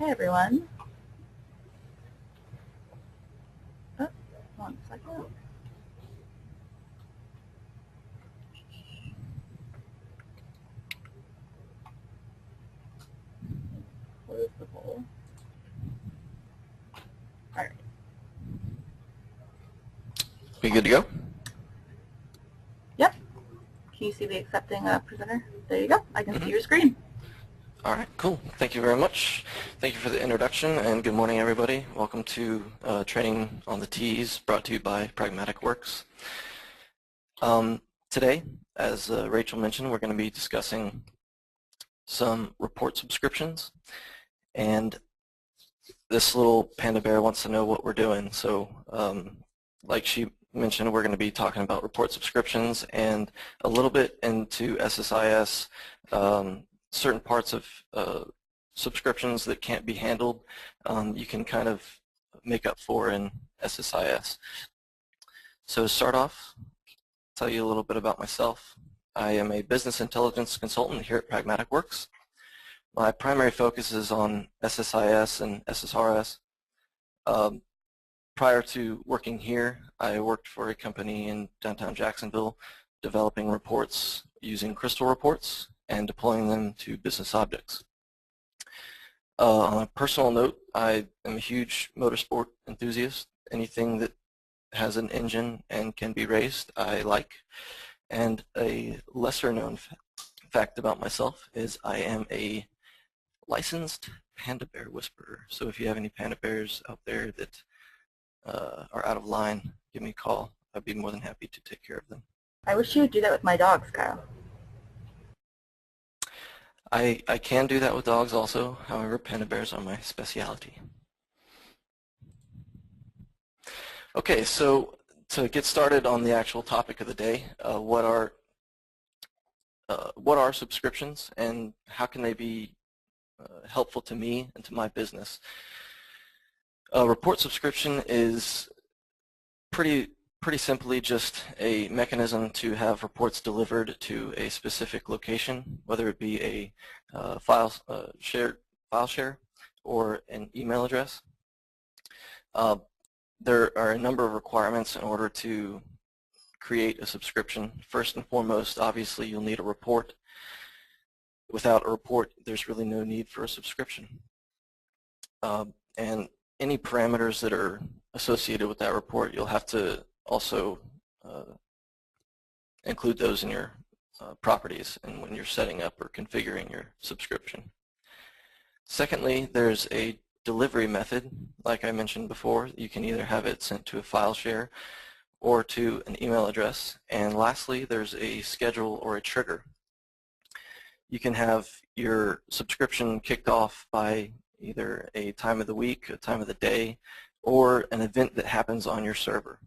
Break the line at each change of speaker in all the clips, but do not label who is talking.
Hey everyone. Oh, 1 second. What is the poll? Alright.
We good to go?
Yep. Can you see the accepting presenter? There you go. I can see your screen.
All right, cool. Thank you very much. Thank you for the introduction, and good morning, everybody. Welcome to Training on the T's, brought to you by Pragmatic Works. Today, as Rachel mentioned, we're going to be discussing some report subscriptions, and this little panda bear wants to know what we're doing. So like she mentioned, we're going to be talking about report subscriptions and a little bit into SSIS, certain parts of subscriptions that can't be handled, you can kind of make up for in SSIS. So to start off, I'll tell you a little bit about myself. I am a business intelligence consultant here at Pragmatic Works. My primary focus is on SSIS and SSRS. Prior to working here, I worked for a company in downtown Jacksonville developing reports using crystal reports and deploying them to business objects. On a personal note, I am a huge motorsport enthusiast. Anything that has an engine and can be raced, I like. And a lesser known fact about myself is I am a licensed panda bear whisperer. So if you have any panda bears out there that are out of line, give me a call. I'd be more than happy to take care of them.
I wish you would do that with my dogs, Kyle.
I can do that with dogs also. However, panda bears are my specialty. Okay, so to get started on the actual topic of the day, what are subscriptions and how can they be helpful to me and to my business? A report subscription is pretty simply just a mechanism to have reports delivered to a specific location, whether it be a file share or an email address. There are a number of requirements in order to create a subscription. First and foremost, obviously, you'll need a report. Without a report, there's really no need for a subscription. And any parameters that are associated with that report, you'll have to also include those in your properties and when you're setting up or configuring your subscription. Secondly, there's a delivery method. Like I mentioned before, you can either have it sent to a file share or to an email address. And lastly, there's a schedule or a trigger. You can have your subscription kicked off by either a time of the week, a time of the day, or an event that happens on your server.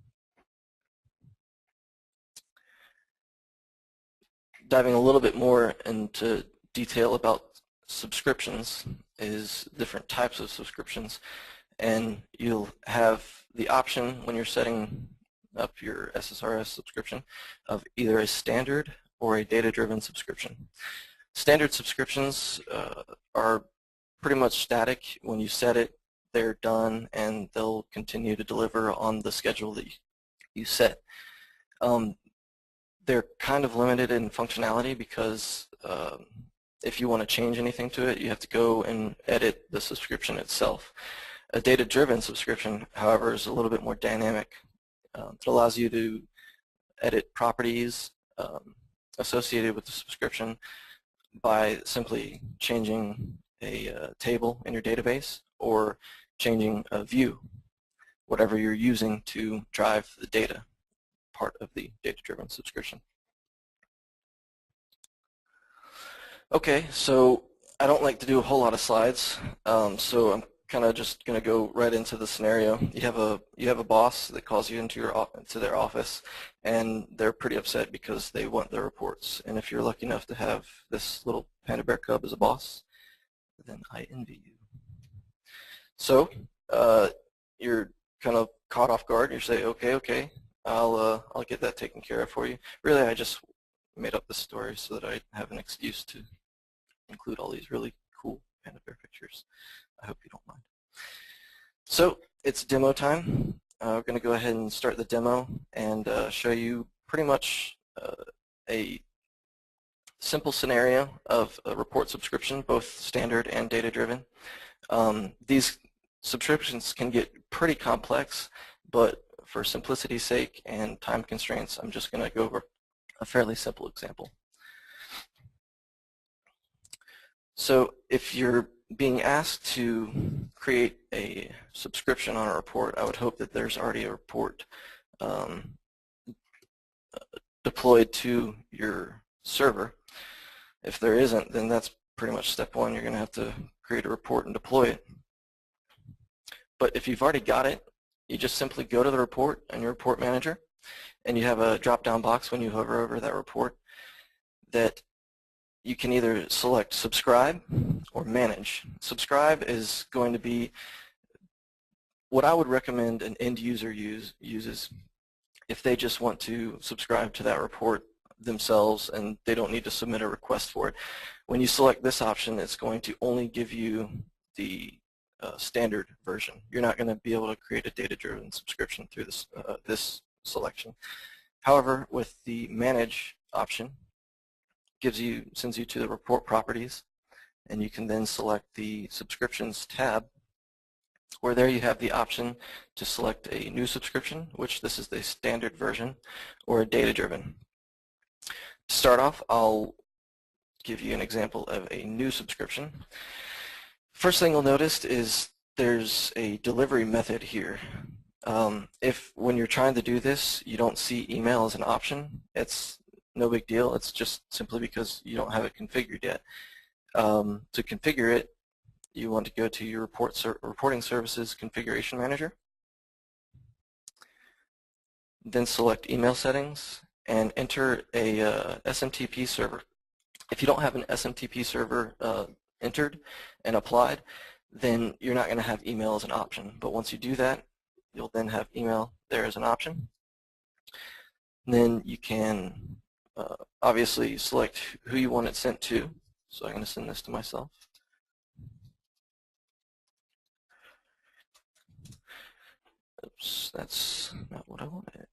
Diving a little bit more into detail about subscriptions is different types of subscriptions, and you'll have the option when you're setting up your SSRS subscription of either a standard or a data-driven subscription. Standard subscriptions are pretty much static. When you set it, they're done and they'll continue to deliver on the schedule that you set. They're kind of limited in functionality because if you want to change anything to it, you have to go and edit the subscription itself. A data-driven subscription, however, is a little bit more dynamic. It allows you to edit properties associated with the subscription by simply changing a table in your database or changing a view, whatever you're using to drive the data part of the data-driven subscription. Okay, so I don't like to do a whole lot of slides, so I'm kind of just going to go right into the scenario. You have a boss that calls you into their office, and they're pretty upset because they want their reports. And if you're lucky enough to have this little panda bear cub as a boss, then I envy you. So you're kind of caught off guard. You say, okay, I'll get that taken care of for you. Really, I just made up this story so that I have an excuse to include all these really cool panda bear pictures. I hope you don't mind. So it's demo time. We're going to go ahead and start the demo and show you pretty much a simple scenario of a report subscription, both standard and data-driven. These subscriptions can get pretty complex, but for simplicity's sake and time constraints, I'm just going to go over a fairly simple example. So if you're being asked to create a subscription on a report, I would hope that there's already a report deployed to your server. If there isn't, then that's pretty much step one. You're going to have to create a report and deploy it. But if you've already got it, you just simply go to the report in your report manager, and you have a drop-down box when you hover over that report that you can either select subscribe or manage. Subscribe is going to be what I would recommend an end user uses if they just want to subscribe to that report themselves and they don't need to submit a request for it. When you select this option, it's going to only give you the standard version. You're not going to be able to create a data-driven subscription through this selection. However, with the manage option, sends you to the report properties, and you can then select the subscriptions tab, where there you have the option to select a new subscription, which this is the standard version, or a data-driven. To start off, I'll give you an example of a new subscription. First thing you'll notice is there's a delivery method here. If when you're trying to do this you don't see email as an option, it's no big deal. It's just simply because you don't have it configured yet. To configure it, you want to go to your reporting services configuration manager, then select email settings and enter a SMTP server. If you don't have an SMTP server entered and applied, then you're not going to have email as an option. But once you do that, you'll then have email there as an option. And then you can obviously select who you want it sent to. So I'm going to send this to myself. Oops, that's not what I wanted.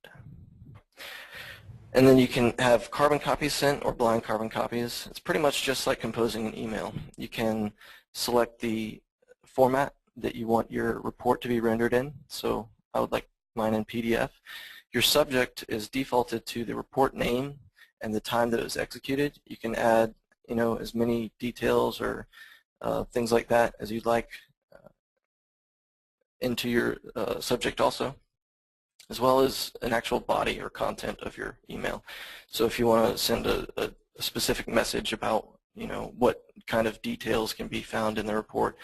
And then you can have carbon copies sent or blind carbon copies. It's pretty much just like composing an email. You can select the format that you want your report to be rendered in. So I would like mine in PDF. Your subject is defaulted to the report name and the time that it was executed. You can add, as many details or things like that as you'd like into your subject also, as well as an actual body or content of your email. So if you want to send a specific message about, what kind of details can be found in the report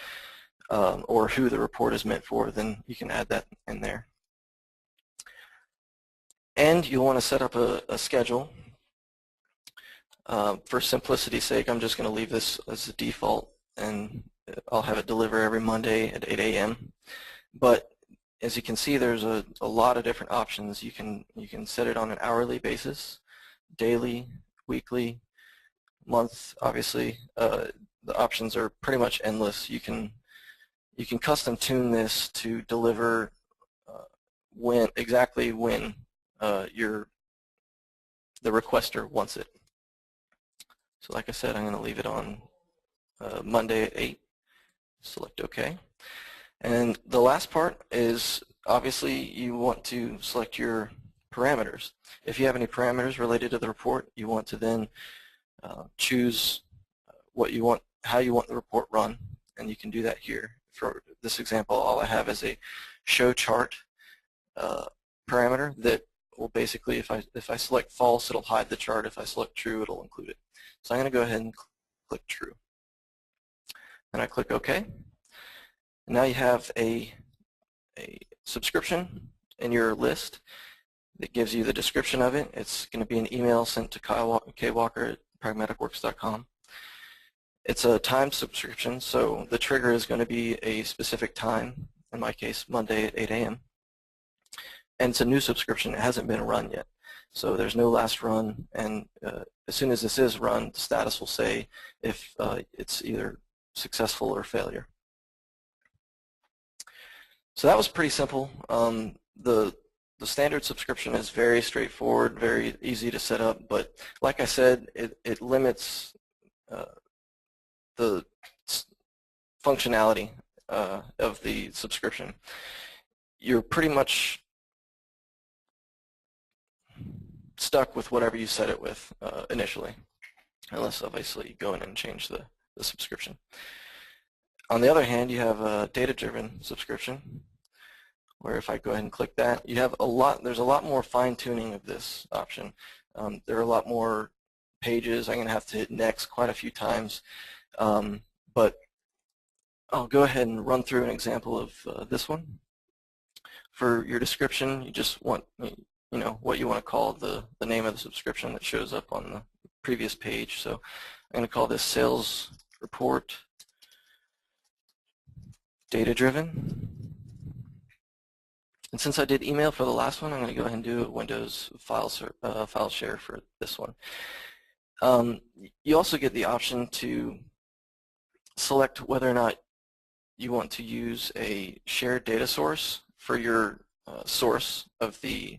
or who the report is meant for, then you can add that in there. And you'll want to set up a schedule. For simplicity's sake, I'm just going to leave this as the default, and I'll have it deliver every Monday at 8 a.m. But as you can see, there's a lot of different options. You can set it on an hourly basis, daily, weekly, month. Obviously, the options are pretty much endless. You can custom tune this to deliver exactly when the requester wants it. So like I said, I'm going to leave it on Monday at 8. Select OK. And the last part is obviously you want to select your parameters. If you have any parameters related to the report, you want to then choose how you want the report run, and you can do that here. For this example, all I have is a show chart parameter that will basically, if I select false, it'll hide the chart. If I select true, it'll include it. So I'm going to go ahead and click true. And I click OK. And now you have a subscription in your list that gives you the description of it. It's going to be an email sent to kwalker@pragmaticworks.com. It's a timed subscription, so the trigger is going to be a specific time, in my case Monday at 8 a.m. And it's a new subscription. It hasn't been run yet. So there's no last run, and as soon as this is run, the status will say if it's either successful or failure. So that was pretty simple. The standard subscription is very straightforward, very easy to set up, but like I said, it limits the functionality of the subscription. You're pretty much stuck with whatever you set it with initially, unless obviously you go in and change the subscription. On the other hand, you have a data-driven subscription, where if I go ahead and click that, you have there's a lot more fine-tuning of this option. There are a lot more pages. I'm going to have to hit next quite a few times, but I'll go ahead and run through an example of this one. For your description, you just want, what you want to call the name of the subscription that shows up on the previous page. So I'm going to call this Sales Report Data Driven. And since I did email for the last one, I'm going to go ahead and do a Windows file share for this one. You also get the option to select whether or not you want to use a shared data source for your source of the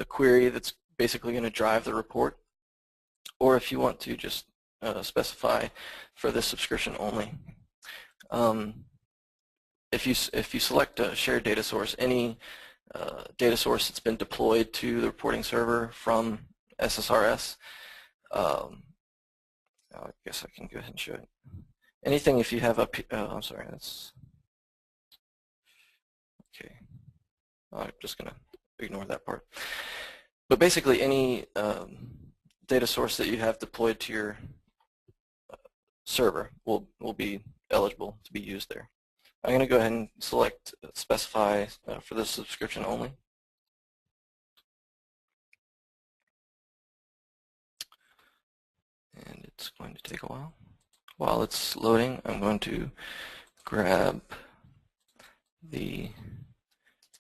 query that's basically going to drive the report, or if you want to just specify for this subscription only. If you select a shared data source, any data source that's been deployed to the reporting server from SSRS, I guess I can go ahead and show it. Anything if you have a, I'm sorry, that's, okay. I'm just going to ignore that part. But basically any data source that you have deployed to your server will be eligible to be used there. I'm going to go ahead and select specify for this subscription only. And it's going to take a while. While it's loading, I'm going to grab the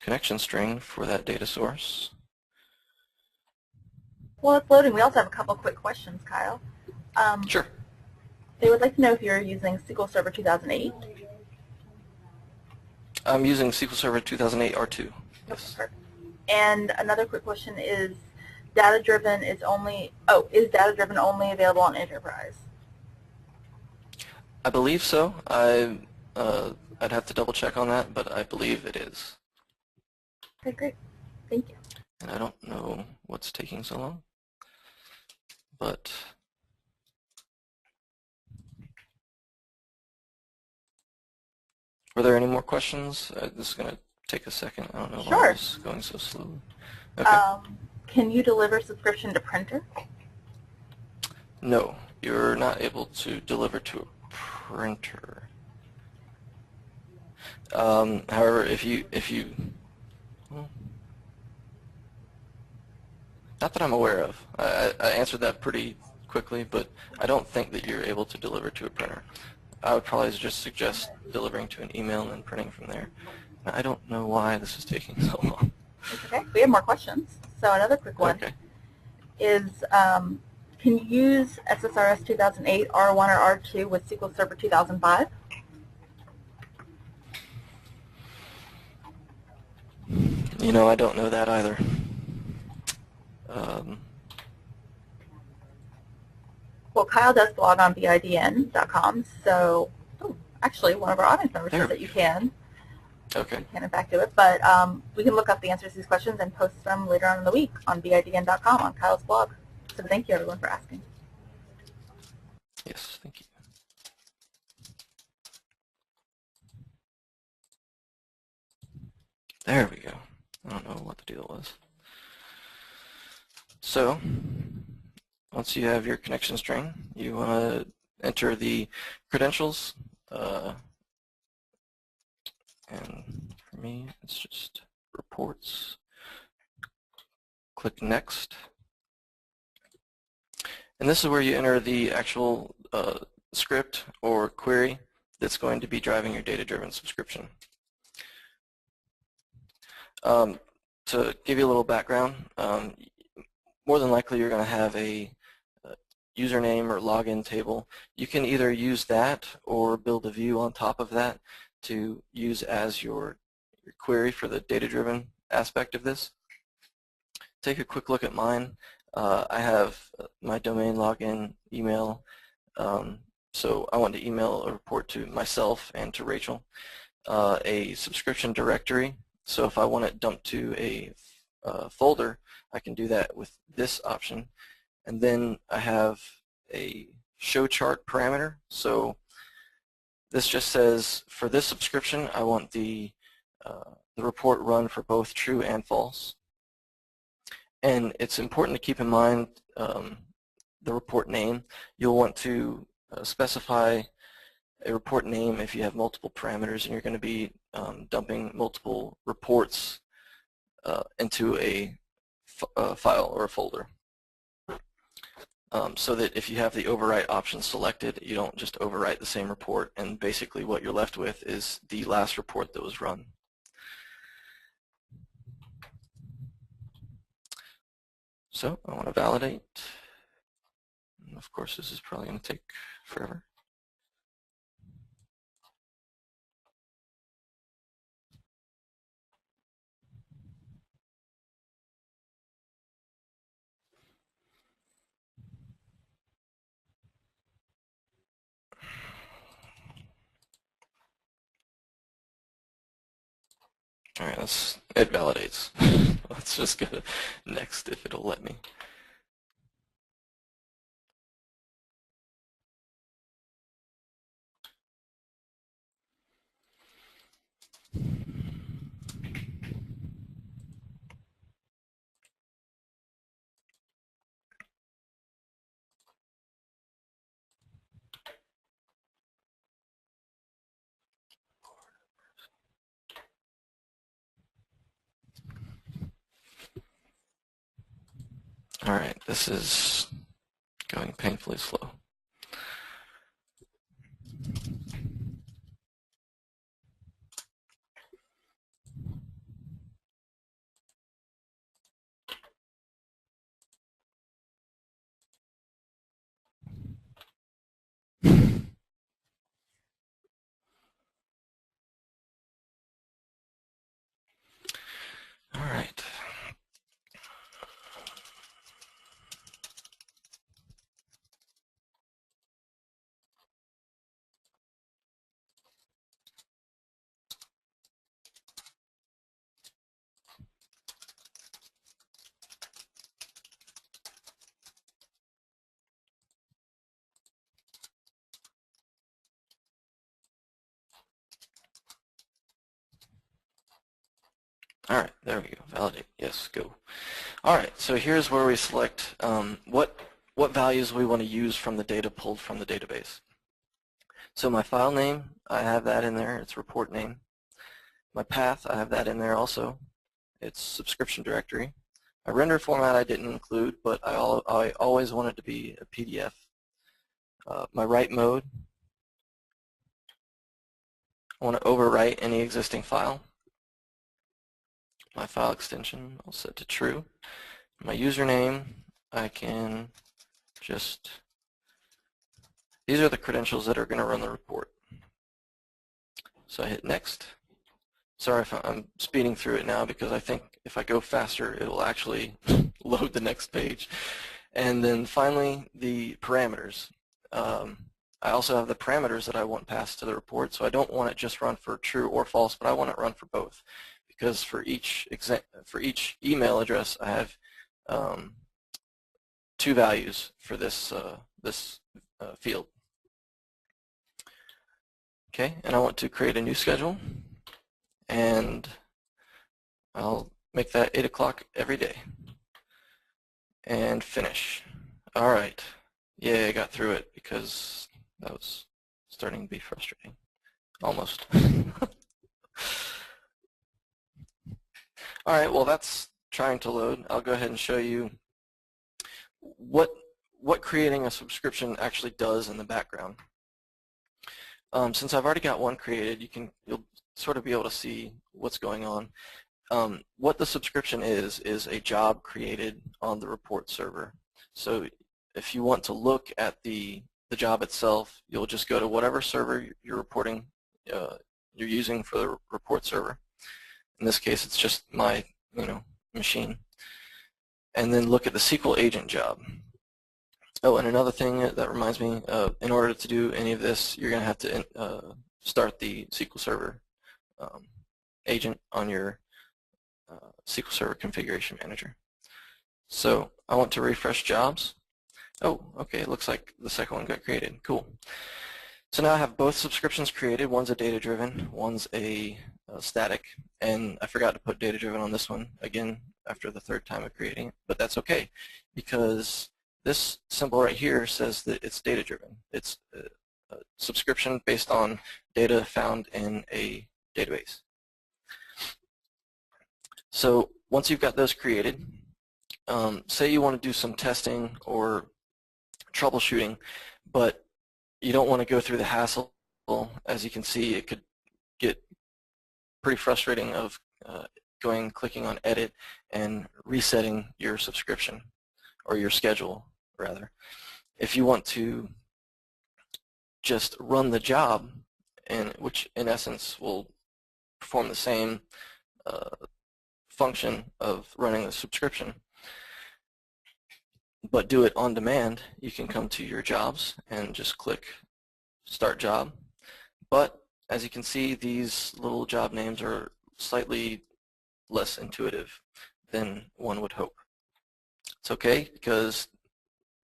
connection string for that data source.
While it's loading, we also have a couple quick questions, Kyle.
Sure.
They would like to know if you're using SQL Server 2008.
I'm using SQL Server 2008 R2. Yes.
Okay. And another quick question is, data-driven is data-driven only available on Enterprise?
I believe so. I'd have to double check on that, but I believe it is.
Okay, great. Thank you.
And I don't know what's taking so long, but were there any more questions? This is going to take a second. I don't know why it's going so slowly. Okay.
Can you deliver subscription to printer?
No, you're not able to deliver to a printer. However, if you not that I'm aware of. I answered that pretty quickly, but I don't think that you're able to deliver to a printer. I would probably just suggest delivering to an email and then printing from there. I don't know why this is taking so long.
Okay, we have more questions. So another quick one is, can you use SSRS 2008 R1 or R2 with SQL Server 2005?
I don't know that either.
Well, Kyle does blog on bidn.com, so actually one of our audience members says that you can.
Okay.
You can in fact do it, but we can look up the answers to these questions and post them later on in the week on bidn.com on Kyle's blog. So thank you everyone for asking.
Yes, thank you. There we go. I don't know what the deal was. So, once you have your connection string, you want to enter the credentials. And for me, it's just reports. Click Next. And this is where you enter the actual script or query that's going to be driving your data-driven subscription. To give you a little background, more than likely you're going to have username or login table. You can either use that or build a view on top of that to use as your query for the data-driven aspect of this. Take a quick look at mine. I have my domain login email, so I want to email a report to myself and to Rachel. A subscription directory, so if I want it dumped to a folder, I can do that with this option. And then I have a show chart parameter, so this just says for this subscription I want the report run for both true and false. And it's important to keep in mind the report name. You'll want to specify a report name if you have multiple parameters and you're going to be dumping multiple reports into a file or a folder. So that if you have the overwrite option selected, you don't just overwrite the same report, and basically what you're left with is the last report that was run. So I want to validate. And of course, this is probably going to take forever. All right, it validates. Let's just go to next if it'll let me. All right, this is going painfully slow. All right. All right, there we go. Validate. Yes, go. All right, so here's where we select what values we want to use from the data pulled from the database. So my file name, I have that in there. It's report name. My path, I have that in there also. It's subscription directory. My render format I didn't include, but I always want it to be a PDF. My write mode, I want to overwrite any existing file. My file extension, I'll set to true. My username, I can just, these are the credentials that are going to run the report. So I hit next. Sorry if I'm speeding through it now because I think if I go faster it'll actually load the next page. And then finally the parameters. I also have the parameters that I want passed to the report, so I don't want it just run for true or false, but I want it run for both. Because for each email address I have two values for this field. Okay, and I want to create a new schedule, and I'll make that 8 o'clock every day. And finish. All right. Yeah, I got through it because that was starting to be frustrating. Almost. All right, well that's trying to load. I'll go ahead and show you what creating a subscription actually does in the background. Since I've already got one created, you'll sort of be able to see what's going on. What the subscription is a job created on the report server. So if you want to look at the job itself, you'll just go to whatever server you're reporting, you're using for the report server. In this case, it's just my machine. And then look at the SQL agent job. Oh, and another thing that reminds me, in order to do any of this, you're going to have to start the SQL Server agent on your SQL Server Configuration Manager. So I want to refresh jobs. Oh, okay, it looks like the second one got created. Cool. So now I have both subscriptions created. One's a data-driven, one's a static, and I forgot to put data-driven on this one again after the third time of creating it, but that's okay because this symbol right here says that it's data-driven. It's a subscription based on data found in a database. So once you've got those created, say you want to do some testing or troubleshooting, but you don't want to go through the hassle. As you can see, it could get pretty frustrating of clicking on edit and resetting your subscription, or your schedule rather. If you want to just run the job, which in essence will perform the same function of running the subscription, but do it on demand, you can come to your jobs and just click Start Job. But as you can see, these little job names are slightly less intuitive than one would hope. It's okay because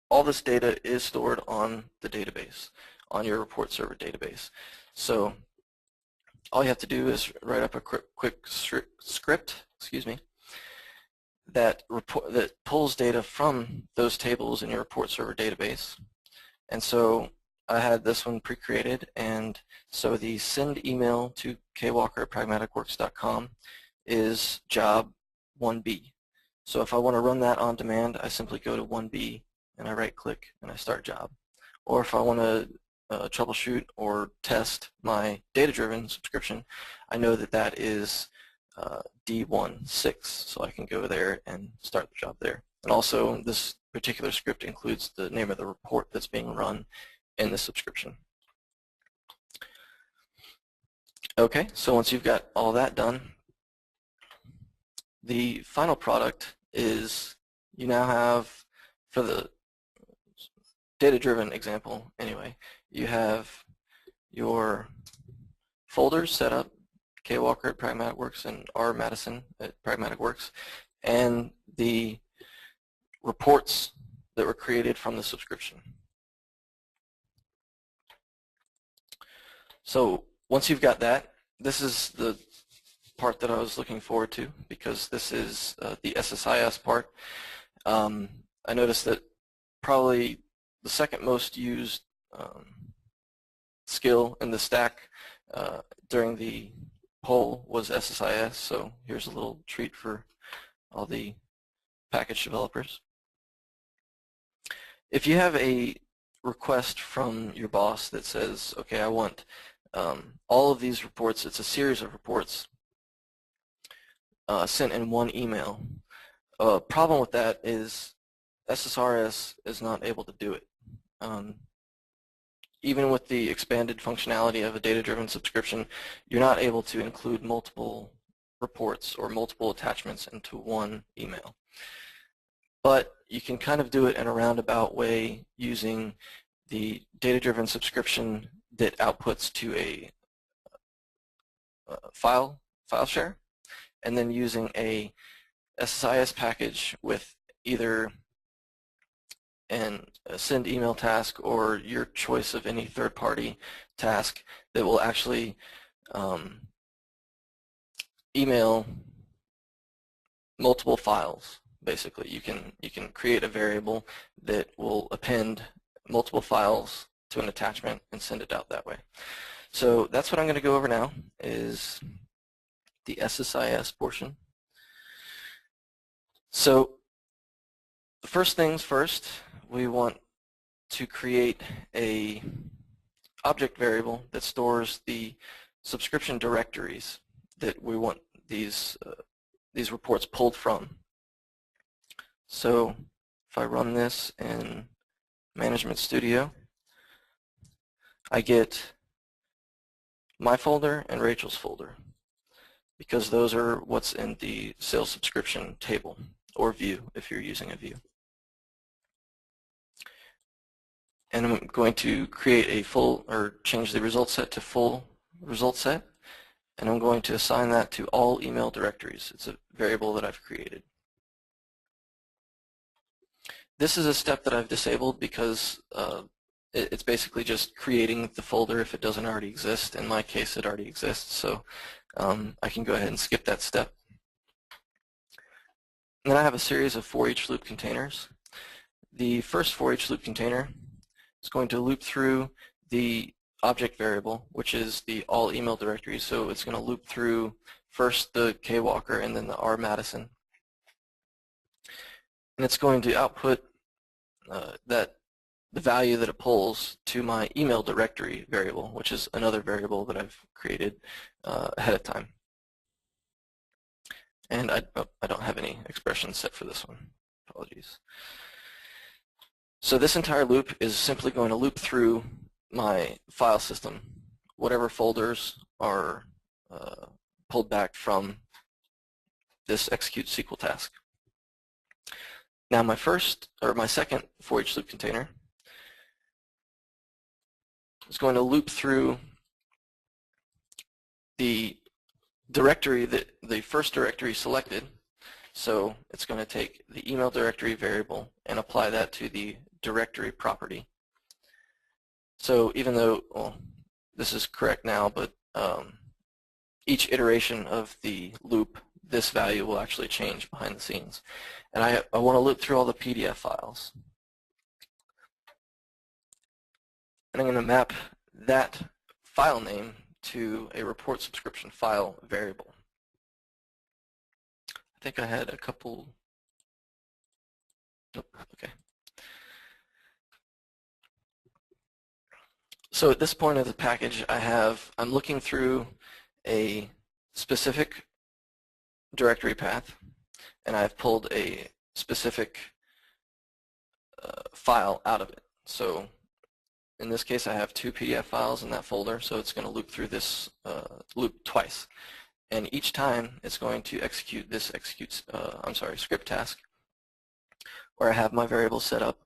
all this data is stored on the database, on your report server database. So all you have to do is write up a quick script, that pulls data from those tables in your report server database. And so I had this one pre-created, and so the send email to kwalker@pragmaticworks.com is job 1B. So if I want to run that on demand, I simply go to 1B and I right-click and I start job. Or if I want to troubleshoot or test my data-driven subscription, I know that that is D16, so I can go there and start the job there. And also, this particular script includes the name of the report that's being run in the subscription. Okay, so once you've got all that done, the final product is you now have, for the data-driven example anyway, you have your folders set up, K. Walker at PragmaticWorks and R. Madison at PragmaticWorks, and the reports that were created from the subscription. So once you've got that, this is the part that I was looking forward to, because this is the SSIS part. I noticed that probably the second most used skill in the stack during the poll was SSIS, so here's a little treat for all the package developers. If you have a request from your boss that says, okay, I want all of these reports, it's a series of reports sent in one email. Problem with that is SSRS is not able to do it. Even with the expanded functionality of a data-driven subscription, you're not able to include multiple reports or multiple attachments into one email. But you can kind of do it in a roundabout way using the data-driven subscription that outputs to a file share, and then using a SSIS package with either a send email task or your choice of any third-party task that will actually email multiple files. Basically, you can create a variable that will append multiple files to an attachment and send it out that way. So that's what I'm going to go over now, is the SSIS portion. So first things first, we want to create a object variable that stores the subscription directories that we want these reports pulled from. So if I run this in Management Studio, I get my folder and Rachel's folder, because those are what's in the sales subscription table, or view if you're using a view. And I'm going to create a full, or change the result set to full result set, and I'm going to assign that to all email directories. It's a variable that I've created. This is a step that I've disabled because it's basically just creating the folder if it doesn't already exist. In my case, it already exists, so I can go ahead and skip that step. And then I have a series of for each loop containers. The first for each loop container is going to loop through the object variable, which is the all email directory. So it's going to loop through first the kwalker and then the rmadison. And it's going to output the value that it pulls to my email directory variable, which is another variable that I've created ahead of time. And I don't have any expressions set for this one. Apologies. So this entire loop is simply going to loop through my file system, whatever folders are pulled back from this execute SQL task. Now my second for each loop container is going to loop through the directory, the first directory selected. So it's going to take the email directory variable and apply that to the directory property. So even though, well, this is correct now, but each iteration of the loop, this value will actually change behind the scenes. And I want to loop through all the PDF files. And I'm going to map that file name to a report subscription file variable. I think I had a couple. Nope, okay. So at this point of the package, I'm looking through a specific directory path, and I've pulled a specific file out of it. So in this case, I have 2 PDF files in that folder, so it's going to loop through this loop twice. And each time, it's going to execute this script task, where I have my variables set up.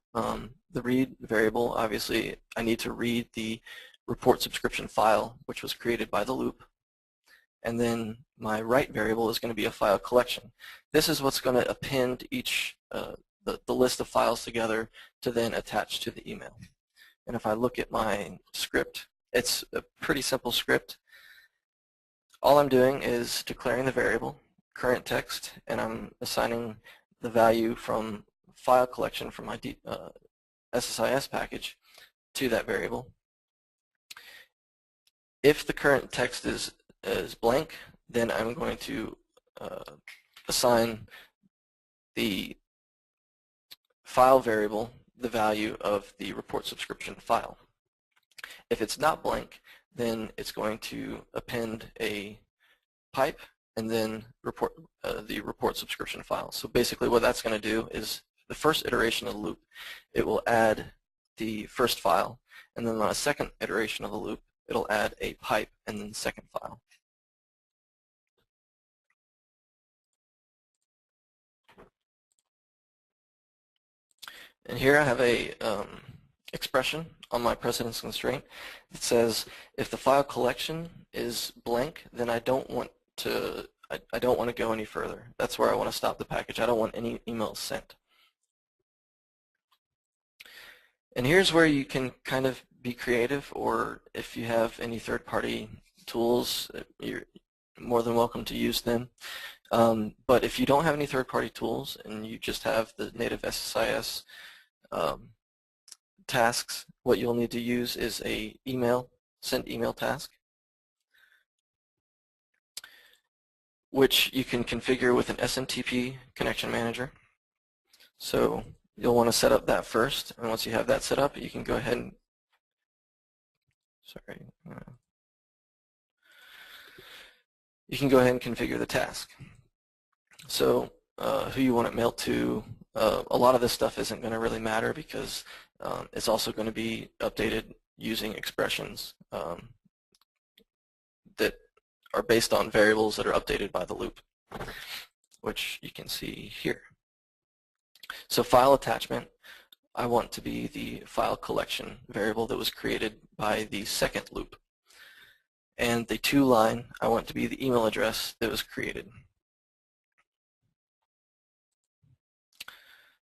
The read variable, obviously, I need to read the report subscription file, which was created by the loop. And then my write variable is going to be a file collection. This is what's going to append each the list of files together to then attach to the email. And if I look at my script, it's a pretty simple script. All I'm doing is declaring the variable, current text, and I'm assigning the value from file collection from my SSIS package to that variable. If the current text is blank, then I'm going to assign the file variable the value of the report subscription file. If it's not blank, then it's going to append a pipe and then the report subscription file. So basically what that's going to do is the first iteration of the loop, it will add the first file, and then on a second iteration of the loop, it'll add a pipe and then the second file. And here I have a expression on my precedence constraint. It says if the file collection is blank, then I don't want to go any further. That's where I want to stop the package. I don't want any emails sent. And here's where you can kind of be creative, or if you have any third-party tools, you're more than welcome to use them. But if you don't have any third-party tools and you just have the native SSIS tasks, what you'll need to use is a send email task, which you can configure with an SMTP connection manager. So you'll want to set up that first, and once you have that set up, you can go ahead and you can go ahead and configure the task. So who you want it mailed to, a lot of this stuff isn't going to really matter because it's also going to be updated using expressions that are based on variables that are updated by the loop, which you can see here. So file attachment, I want to be the file collection variable that was created by the second loop. And the toLine, I want to be the email address that was created.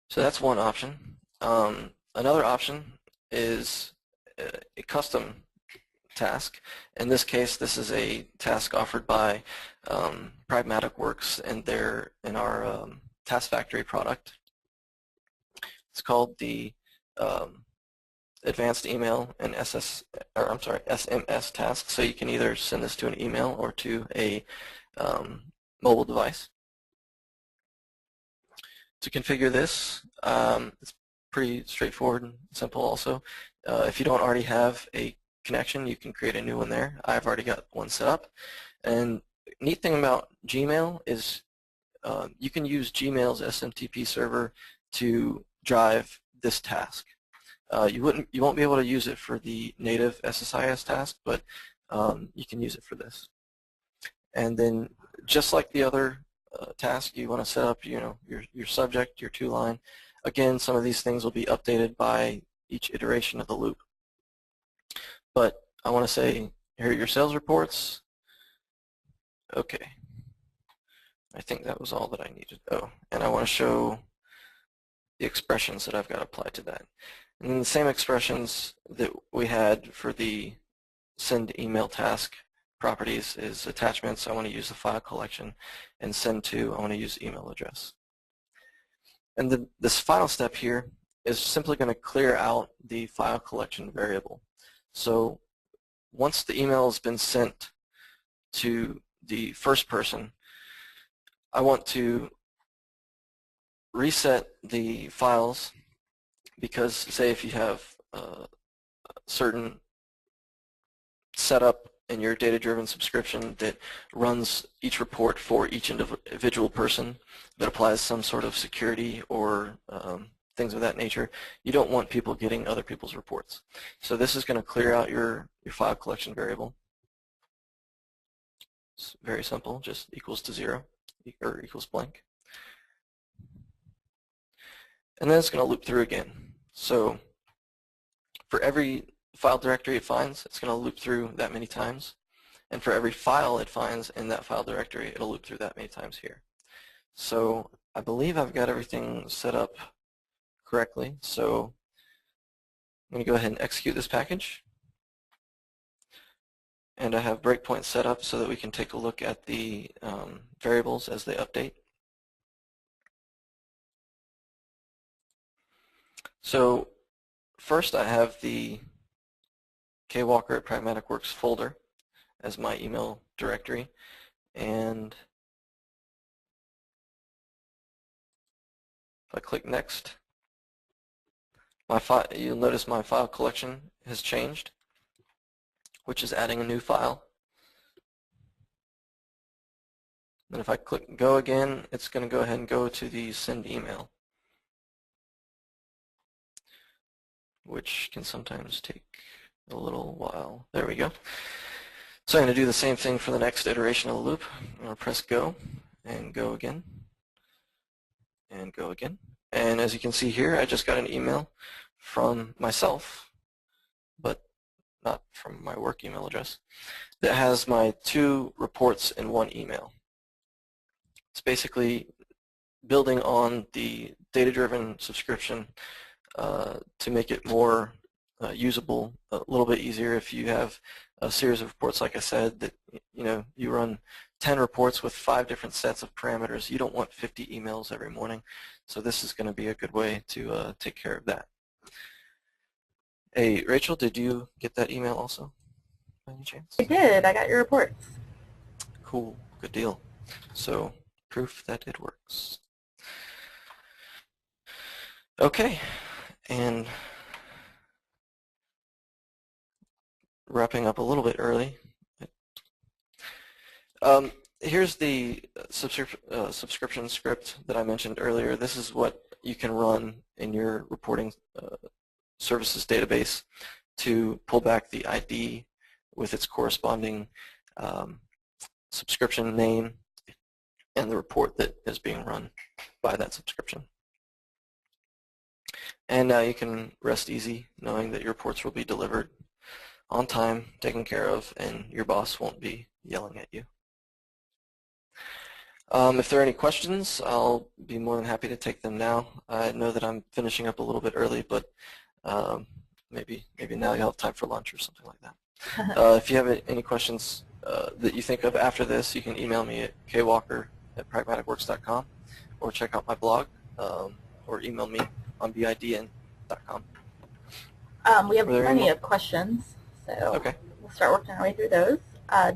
So that's one option. Another option is a custom task. In this case, this is a task offered by Pragmatic Works and in our Task Factory product. It's called the Advanced Email and SMS task. So you can either send this to an email or to a mobile device. To configure this, it's pretty straightforward and simple also. If you don't already have a connection, you can create a new one there. I've already got one set up. And neat thing about Gmail is you can use Gmail's SMTP server to drive this task. You won't be able to use it for the native SSIS task, but you can use it for this. And then just like the other task, you want to set up your subject, your toLine. Again, some of these things will be updated by each iteration of the loop. But I want to say, here are your sales reports. Okay. I think that was all that I needed. Oh, and I want to show the expressions that I've got applied to that. And then the same expressions that we had for the send email task properties is attachments. I want to use the file collection, and send to, I want to use email address. And this final step here is simply going to clear out the file collection variable. So once the email has been sent to the first person, I want to reset the files, because say if you have a certain setup in your data-driven subscription that runs each report for each individual person that applies some sort of security or things of that nature, you don't want people getting other people's reports. So this is going to clear out your file collection variable. It's very simple, just equals to 0 or equals blank. And then it's going to loop through again. So for every file directory it finds, it's going to loop through that many times. And for every file it finds in that file directory, it'll loop through that many times here. So I believe I've got everything set up correctly. So I'm going to go ahead and execute this package. And I have breakpoints set up so that we can take a look at the variables as they update. So first I have the kwalker at Pragmatic Works folder as my email directory, and if I click next, you'll notice my file collection has changed, which is adding a new file. And if I click go again, it's going to go ahead and go to the send email, which can sometimes take a little while. There we go. So I'm going to do the same thing for the next iteration of the loop. I'm going to press go and go again and go again. And as you can see here, I just got an email from myself, but not from my work email address, that has my 2 reports in one email. It's basically building on the data-driven subscription to make it more usable, a little bit easier if you have a series of reports, like I said, that you run 10 reports with 5 different sets of parameters. You don't want 50 emails every morning, so this is going to be a good way to take care of that. Hey, Rachel, did you get that email also, by any chance?
I did. I got your reports.
Cool. Good deal. So, proof that it works. Okay, and wrapping up a little bit early. Here's the subscription script that I mentioned earlier. This is what you can run in your reporting services database to pull back the ID with its corresponding subscription name and the report that is being run by that subscription. And now you can rest easy knowing that your reports will be delivered on time, taken care of, and your boss won't be yelling at you. If there are any questions, I'll be more than happy to take them now. I know that I'm finishing up a little bit early, but maybe now you'll have time for lunch or something like that. If you have any questions that you think of after this, you can email me at kwalker@pragmaticworks.com or check out my blog or email me on bidn.com.
We have plenty of questions, so we'll start working our way through those.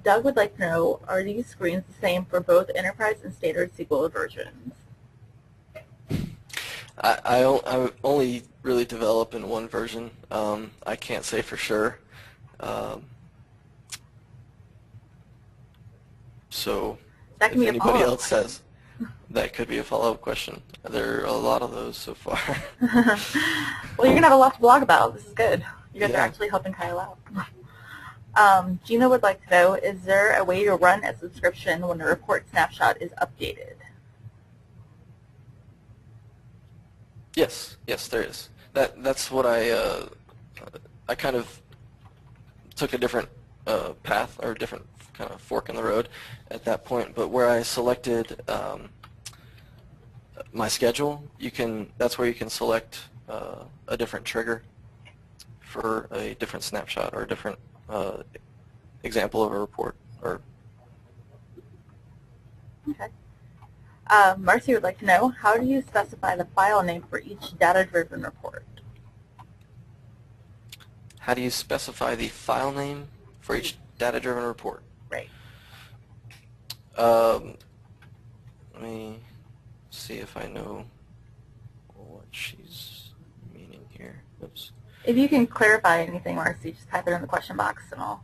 Doug would like to know, are these screens the same for both enterprise and standard SQL versions?
I only really develop in one version. I can't say for sure. So
that can
if
be
anybody else says, that could be a follow-up question. There are a lot of those so far.
Well, you're going to have a lot to blog about. This is good. You guys are actually helping Kyle out. Gina would like to know, is there a way to run a subscription when a report snapshot is updated?
Yes, there is. That's what I kind of took a different path or a different kind of fork in the road at that point, but where I selected my schedule, that's where you can select a different trigger for a different snapshot or a different example of a report.
Okay. Marcy would like to know, how do you specify the file name for each data-driven report?
How do you specify the file name for each data-driven report?
Right.
Let me see if I know what she's meaning here. Oops.
If you can clarify anything, Marcy, just type it in the question box and I'll...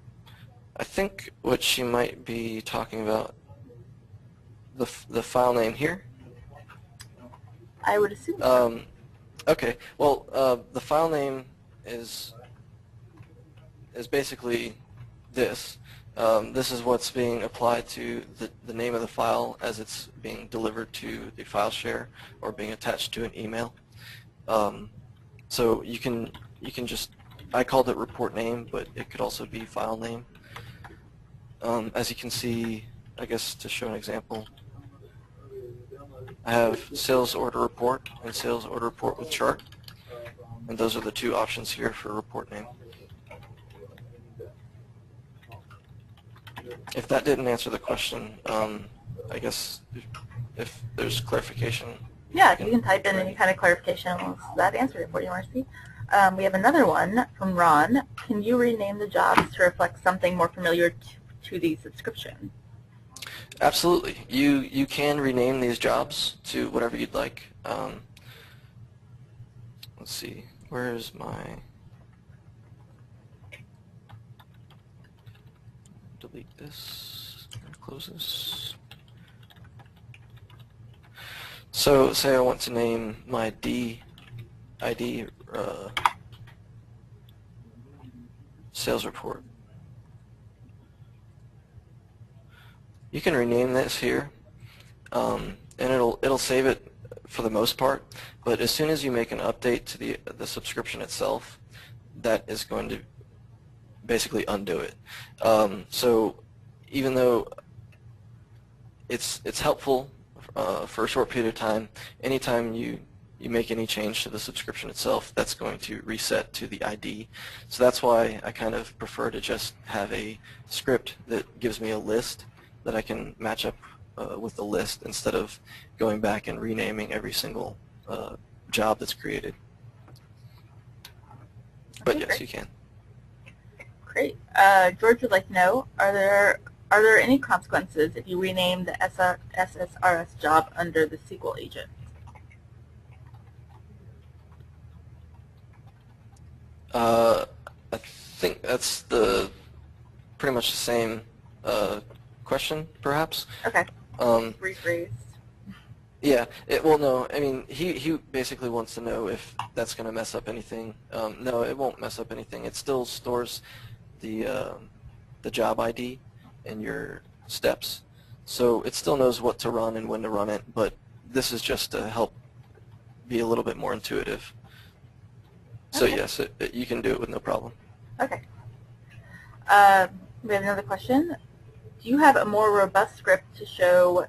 I think what she might be talking about, the file name here.
I would assume so.
Okay. Well, the file name is basically this. This is what's being applied to the name of the file as it's being delivered to the file share or being attached to an email. So you can just, I called it report name, but it could also be file name. As you can see, I guess to show an example, I have sales order report and sales order report with chart, and those are the two options here for report name. If that didn't answer the question, I guess if there's clarification.
Yeah, if you can type in any kind of clarification, that answered it for you, Marcy. We have another one from Ron. Can you rename the jobs to reflect something more familiar to the subscription?
Absolutely. You can rename these jobs to whatever you'd like. Let's see. Where is my... Delete this and close this. So say I want to name my ID sales report. You can rename this here, and it'll save it for the most part. But as soon as you make an update to the subscription itself, that is going to basically undo it. So even though it's helpful for a short period of time, anytime you make any change to the subscription itself, that's going to reset to the ID. So that's why I kind of prefer to just have a script that gives me a list that I can match up with the list instead of going back and renaming every single job that's created. But
Okay,
yes,
great.
you can.
Great. George would like to know, are there any consequences if you rename the SSRS job under the SQL agent?
I think that's pretty much the same question, perhaps.
Okay.
Um,
Rephrased.
Yeah, well, no, I mean, he basically wants to know if that's going to mess up anything. No, it won't mess up anything. It still stores the job ID and your steps, so it still knows what to run and when to run it, but this is just to help be a little bit more intuitive. So
Okay.
yes, you can do it with no problem.
Okay. We have another question. Do you have a more robust script to show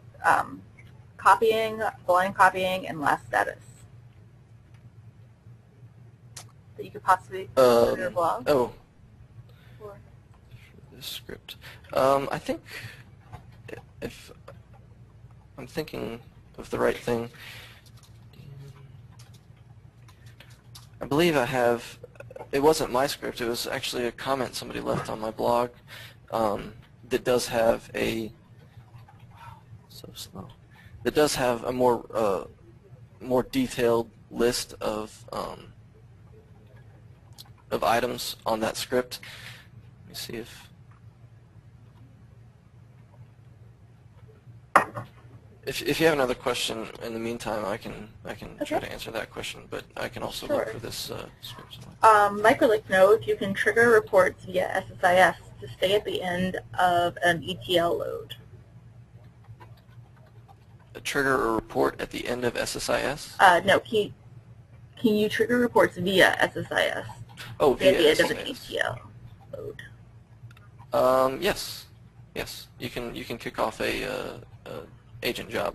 copying, blind copying, and last status that you could possibly put in your blog?
Oh,
Or?
this script. I think if I'm thinking of the right thing, I believe I have, it wasn't my script, it was actually a comment somebody left on my blog that does have a, so slow, that does have a more detailed list of items on that script. Let me see if you have another question in the meantime, I can try to answer that question, but I can also look for this script.
Mike would like to know if you can trigger reports via SSIS to stay at the end of an ETL load.
Trigger a report at the end of SSIS?
No, can you trigger reports via SSIS?
Oh, via
at the end
SSIS.
of an ETL load. Yes.
You can kick off a agent job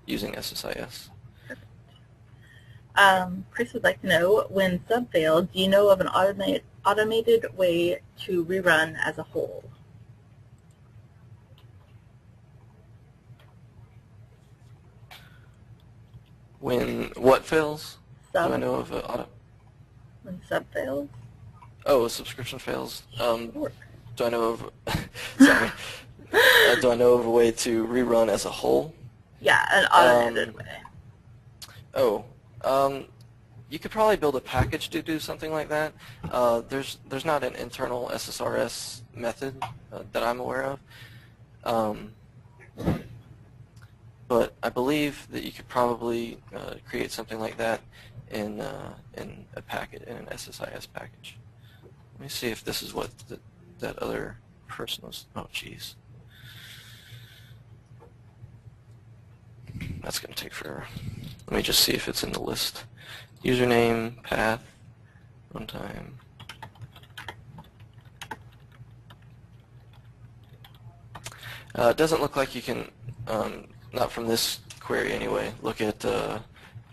using SSIS.
Chris would like to know, when sub failed, do you know of an automated way to rerun as a whole?
When what fails?
Sub.
Do I know of
When sub fails?
Oh, a subscription fails.
Sure.
Do I know of? Sorry. Do I know of a way to rerun as a whole?
Yeah, an automated way.
Oh, you could probably build a package to do something like that. There's not an internal SSRS method that I'm aware of, but I believe that you could probably create something like that in a packet, in an SSIS package. Let me see if this is what that other person was. Oh, jeez. That's going to take forever. Let me just see if it's in the list. Username, path, runtime. It doesn't look like you can, not from this query anyway, look at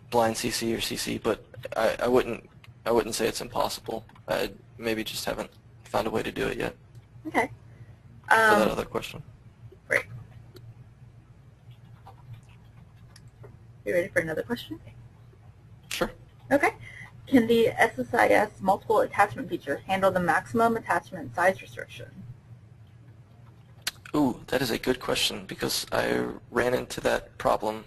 blind CC or CC, but I wouldn't say it's impossible. I maybe just haven't found a way to do it yet.
Okay.
For that other question.
Great. You ready for another question?
Sure.
Okay. Can the SSIS multiple attachment feature handle the maximum attachment size restriction?
Ooh, that is a good question because I ran into that problem.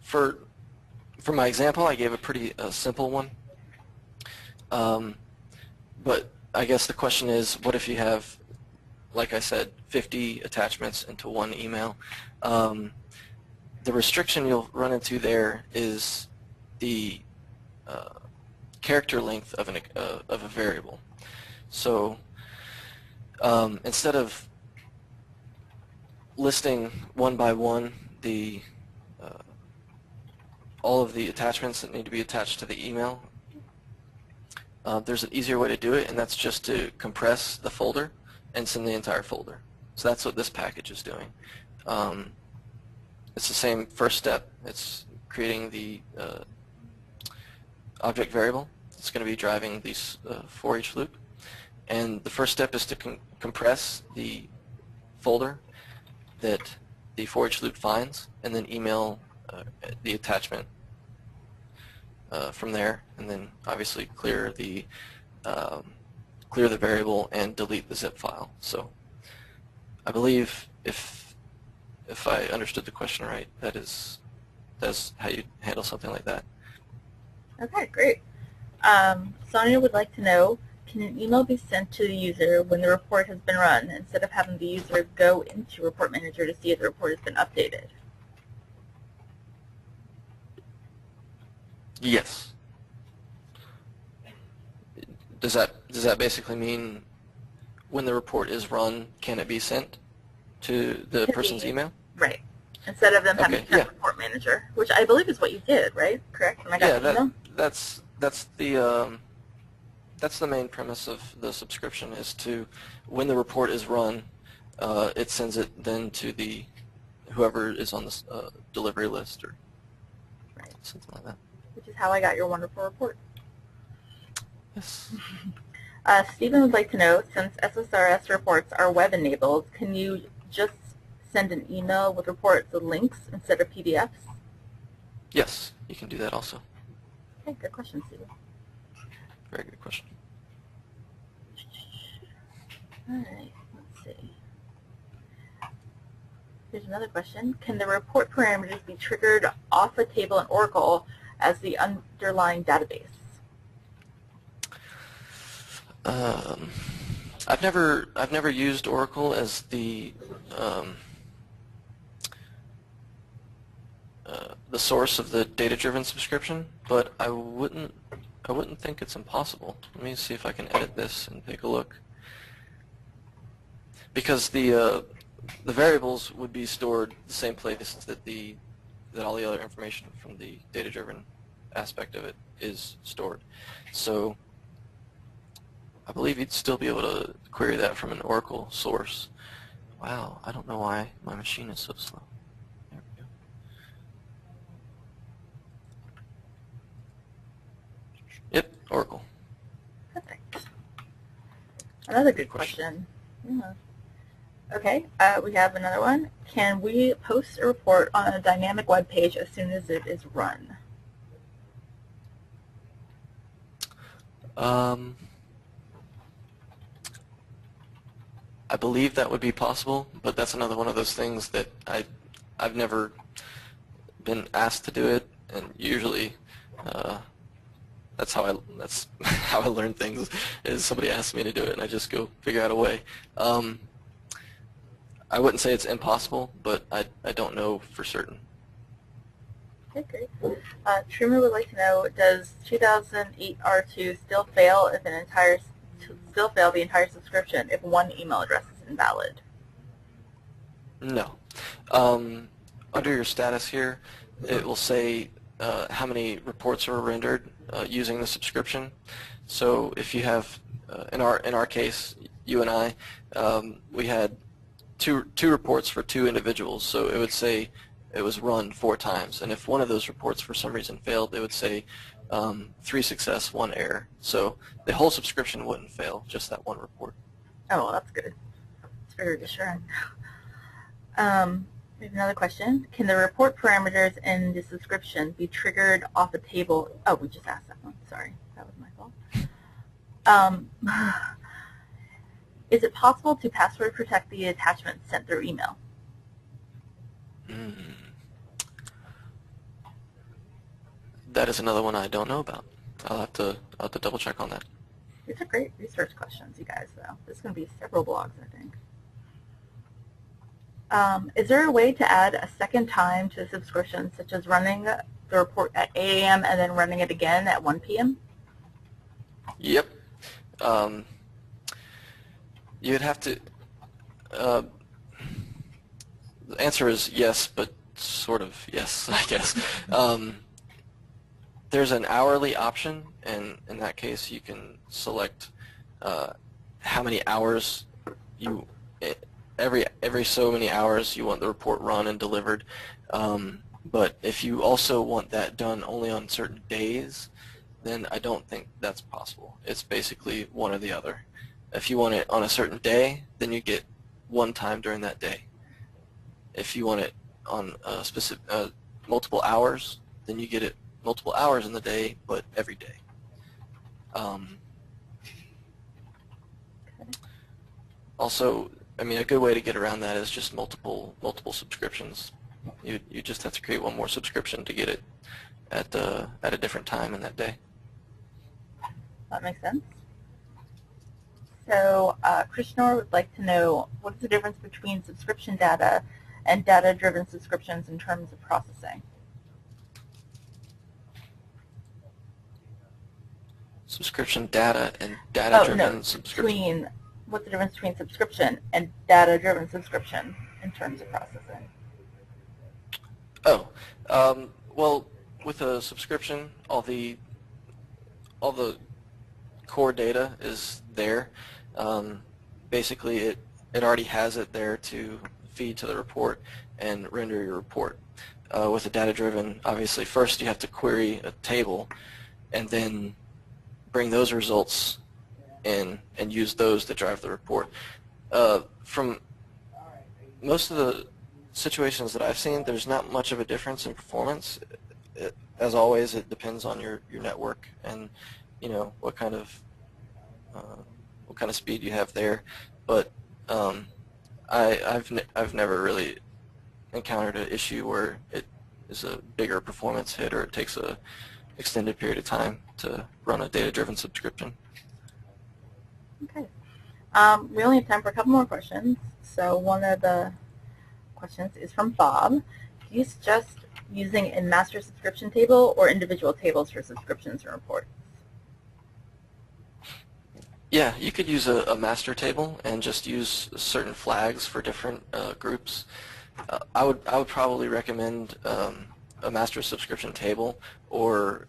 For my example, I gave a pretty simple one. But I guess the question is, what if you have, like I said, 50 attachments into one email? The restriction you'll run into there is the character length of a variable. So instead of listing one by one all of the attachments that need to be attached to the email, there's an easier way to do it, and that's just to compress the folder and send the entire folder. So that's what this package is doing. It's the same first step. It's creating the object variable. It's going to be driving these for each loop. And the first step is to compress the folder that the for each loop finds, and then email the attachment from there, and then obviously clear the variable and delete the zip file. So I believe if I understood the question right, that's how you handle something like that.
Okay, great. Sonia would like to know, Can an email be sent to the user when the report has been run instead of having the user go into Report Manager to see if the report has been updated?
Yes. Does that basically mean when the report is run, can it be sent to the person's email?
Right. Instead of them having to check Report Manager, which I believe is what you did, right? Correct? When I got the email?
that's the main premise of the subscription, is to, when the report is run, it sends it then to the whoever is on the delivery list or something like that.
Which is how I got your wonderful report.
Yes.
Stephen would like to know, since SSRS reports are web-enabled, can you just send an email with reports with links instead of PDFs?
Yes, you can do that also.
Okay, good question, Stephen.
Very good question.
All right, let's see. Here's another question. Can the report parameters be triggered off a table in Oracle as the underlying database?
I've never used Oracle as the source of the data-driven subscription, but I wouldn't think it's impossible. Let me see if I can edit this and take a look. Because the variables would be stored the same place that all the other information from the data-driven aspect of it is stored. So I believe you'd still be able to query that from an Oracle source. Wow, I don't know why my machine is so slow. There we go. Yep, Oracle.
Perfect. Another good question. Yeah. Okay, we have another one. Can we post a report on a dynamic web page as soon as it is run?
I believe that would be possible, but that's another one of those things that I've never been asked to do it, and usually that's how I learn things, is somebody asks me to do it and I just go figure out a way. I wouldn't say it's impossible, but I don't know for certain.
Okay, great. Truman would like to know, does 2008 R2 still fail the entire subscription if one email address is invalid?
No. Under your status here, it will say how many reports were rendered using the subscription. So if you have, in our case, you and I, we had two reports for two individuals. So it would say it was run 4 times, and if one of those reports for some reason failed, it would say 3 success, 1 error. So the whole subscription wouldn't fail, just that one report.
Oh, well, that's good. It's very reassuring. We have another question. Can the report parameters in the subscription be triggered off a table? Oh, we just asked that one. Sorry, that was my fault. Is it possible to password protect the attachments sent through email?
That is another one I don't know about. I'll have to double check on that.
These are great research questions, you guys, though. There's going to be several blogs, I think. Is there a way to add a second time to the subscription, such as running the report at 8 a.m. and then running it again at 1 p.m.?
Yep. You'd have to... the answer is yes, but sort of yes, I guess. There's an hourly option, and in that case you can select how many hours you... Every so many hours you want the report run and delivered. But if you also want that done only on certain days, then I don't think that's possible. It's basically one or the other. If you want it on a certain day, then you get one time during that day. If you want it on a specific multiple hours, then you get it multiple hours in the day, but every day. Also, I mean, a good way to get around that is just multiple subscriptions. You just have to create one more subscription to get it at a different time in that day.
That makes sense. So Krishnor would like to know, what is the difference between subscription data and data-driven subscriptions in terms of processing?
Subscription data and
Oh,
data-driven
no,
subscription.
what's the difference between subscription and data-driven subscription in terms of processing?
Oh, well, with a subscription, all the core data is there. Basically, it already has it there to feed to the report and render your report. With a data-driven, obviously, first you have to query a table and then bring those results in and use those to drive the report. From most of the situations that I've seen, there's not much of a difference in performance. As always, it depends on your network and what kind of speed you have there. But I've never really encountered an issue where it is a bigger performance hit or it takes a extended period of time to run a data-driven subscription.
Okay. We only have time for a couple more questions. So one of the questions is from Bob. Do you suggest using a master subscription table or individual tables for subscriptions and reports?
Yeah, you could use a master table and just use certain flags for different groups. I would probably recommend a master subscription table, or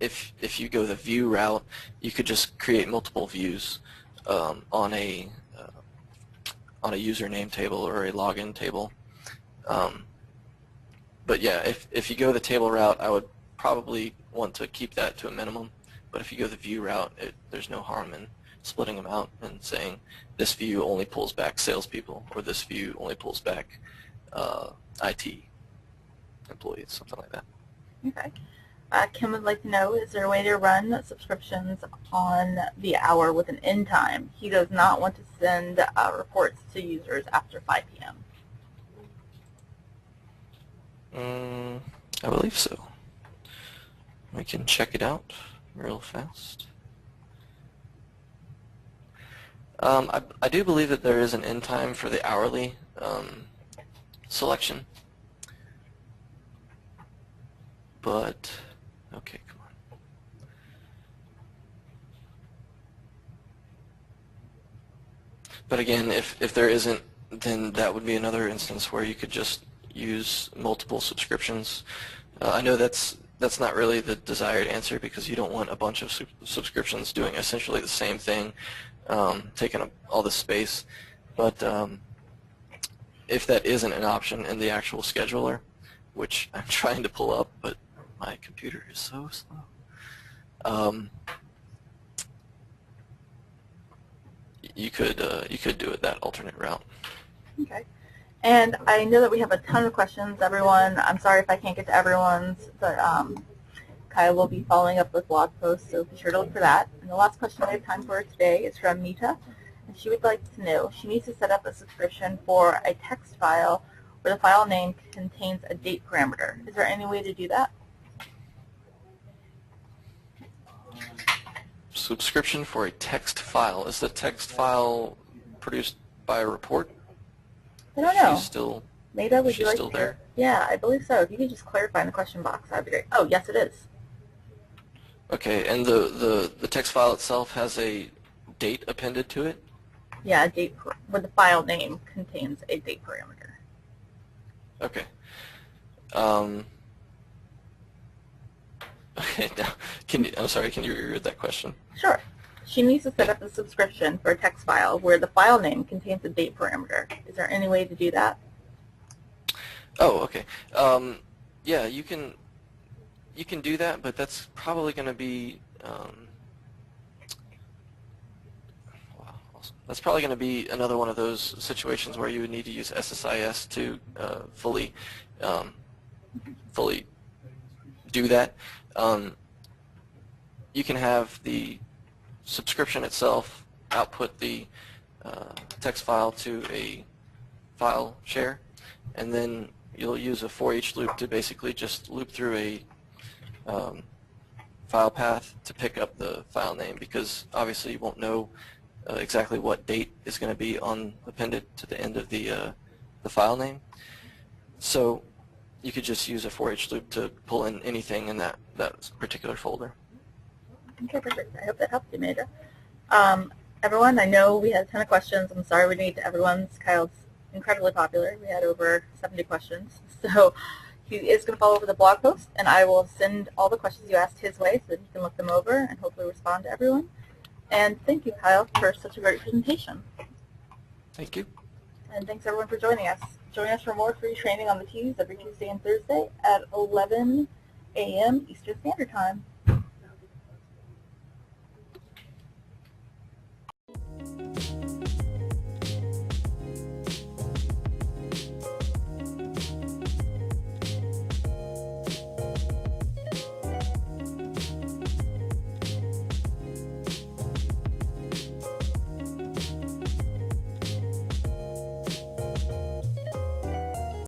if you go the view route, you could just create multiple views on a username table or a login table. But yeah, if you go the table route, I would probably want to keep that to a minimum. But if you go the view route, there's no harm in splitting them out and saying this view only pulls back salespeople or this view only pulls back IT employees, something like that.
Okay. Kim would like to know, is there a way to run subscriptions on the hour with an end time? He does not want to send reports to users after 5 p.m.
I believe so. We can check it out real fast. I do believe that there is an end time for the hourly selection, but okay, come on. But again, if there isn't, then that would be another instance where you could just use multiple subscriptions. I know that's not really the desired answer because you don't want a bunch of subscriptions doing essentially the same thing, taking up all the space. But if that isn't an option in the actual scheduler, which I'm trying to pull up, but my computer is so slow, you could do it that alternate route.
Okay. And I know that we have a ton of questions, everyone. I'm sorry if I can't get to everyone's, but Kyle will be following up with blog posts, so be sure to look for that. And the last question we have time for today is from Mita, and she would like to know, she needs to set up a subscription for a text file where the file name contains a date parameter. Is there any way to do that?
Subscription for a text file. Is the text file produced by a report?
I don't know.
She's still,
Meta, would you like
still
to?
there?
Yeah, I believe so. If you could just clarify in the question box, that'd be great. Oh, yes, it is.
Okay, and the text file itself has a date appended to it?
Yeah, a date where the file name contains a date parameter.
Okay. Okay, now, I'm sorry, can you reread that question?
Sure. She needs to set up a subscription for a text file where the file name contains a date parameter. Is there any way to do that?
Oh, okay. Yeah, you can do that, but that's probably going to be wow, awesome. That's probably going to be another one of those situations where you would need to use SSIS to fully do that. You can have the subscription itself output the text file to a file share, and then you'll use a for each loop to basically just loop through a file path to pick up the file name, because obviously you won't know exactly what date is going to be appended to the end of the file name. So you could just use a for each loop to pull in anything in that particular folder.
Okay, perfect. I hope that helped you, Major. Everyone, I know we had a ton of questions. I'm sorry we didn't get to everyone's. Kyle's incredibly popular. We had over 70 questions. So he is going to follow up with a blog post, and I will send all the questions you asked his way so that he can look them over and hopefully respond to everyone. And thank you, Kyle, for such a great presentation.
Thank you.
And thanks, everyone, for joining us. Join us for more free training on the T's every Tuesday and Thursday at 11 a.m. Eastern Standard Time.